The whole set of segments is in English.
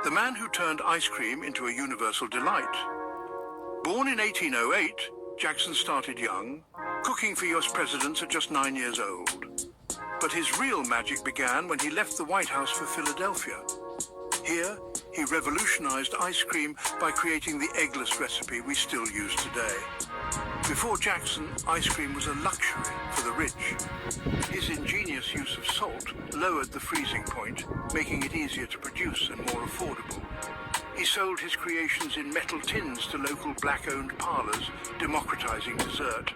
the man who turned ice cream into a universal delight. Born in 1808, Jackson started young, cooking for US presidents at just 9 years old. But his real magic began when he left the White House for Philadelphia. Here, he revolutionized ice cream by creating the eggless recipe we still use today. Before Jackson, ice cream was a luxury for the rich. His ingenious use of salt lowered the freezing point, making it easier to produce and more affordable. He sold his creations in metal tins to local black-owned parlors, democratizing dessert.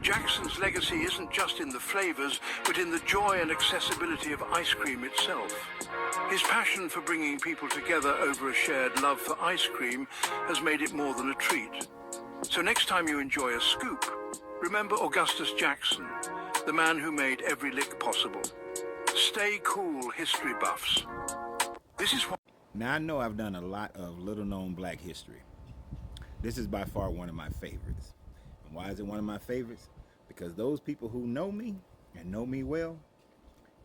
Jackson's legacy isn't just in the flavors, but in the joy and accessibility of ice cream itself. His passion for bringing people together over a shared love for ice cream has made it more than a treat. So next time you enjoy a scoop, remember Augustus Jackson, the man who made every lick possible. Stay cool, history buffs. This is what... Now, I know I've done a lot of little-known black history. This is by far one of my favorites. And why is it one of my favorites? Because those people who know me and know me well,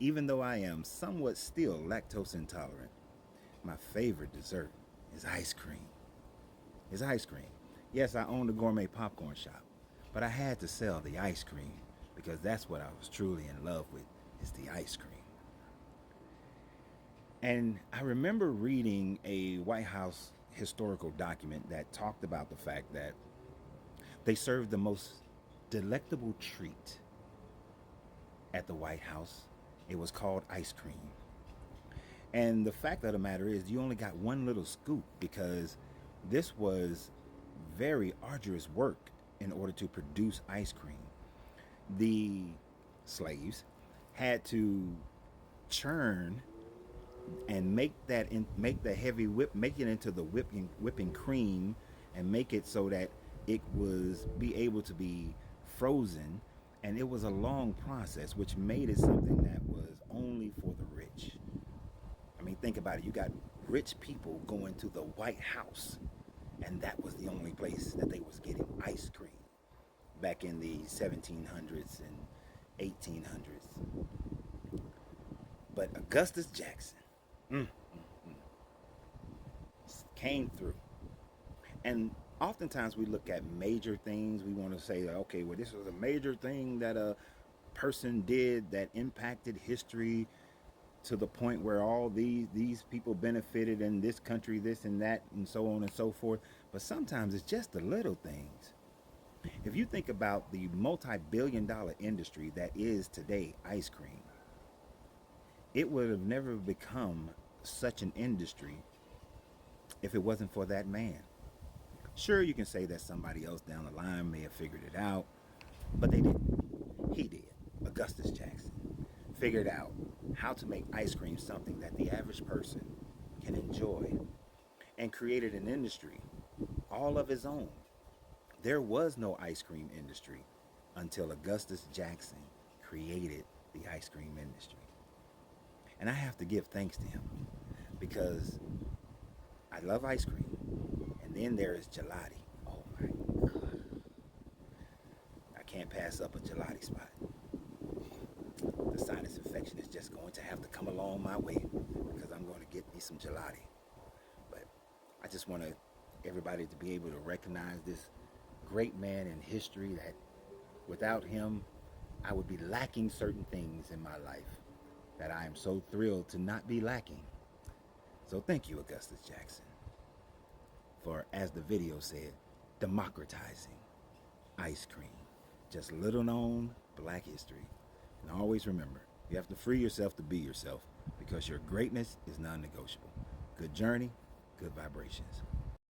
even though I am somewhat still lactose intolerant, my favorite dessert is ice cream. It's ice cream. Yes, I owned a gourmet popcorn shop, but I had to sell the ice cream because that's what I was truly in love with, is the ice cream. And I remember reading a White House historical document that talked about the fact that they served the most delectable treat at the White House. It was called ice cream. And the fact of the matter is, you only got one little scoop because this was very arduous work in order to produce ice cream. The slaves had to churn and make the heavy whip, make it into the whipping cream, and make it so that it was be able to be frozen. And it was a long process, which made it something that was only for the rich. I mean, think about it. You got rich people going to the White House, and that was the only place that they was getting ice cream back in the 1700s and 1800s. But Augustus Jackson came through. And oftentimes we look at major things. We want to say, okay, well, this was a major thing that a person did that impacted history to the point where all these people benefited in this country, this and that, and so on and so forth. But sometimes it's just the little things. If you think about the multi-billion-dollar industry that is today ice cream, it would have never become such an industry if it wasn't for that man. Sure, you can say that somebody else down the line may have figured it out, but they didn't. He did. Augustus Jackson figured out how to make ice cream something that the average person can enjoy, and created an industry all of his own. There was no ice cream industry until Augustus Jackson created the ice cream industry. And I have to give thanks to him because I love ice cream. And then there is gelati. Oh my God. I can't pass up a gelati spot. The sinus infection is just going to have to come along my way because I'm going to get me some gelati. But I just want everybody to be able to recognize this great man in history that without him, I would be lacking certain things in my life that I am so thrilled to not be lacking. So thank you, Augustus Jackson, for, as the video said, democratizing ice cream. Just little known black history. And always remember, you have to free yourself to be yourself because your greatness is non-negotiable. Good journey, good vibrations.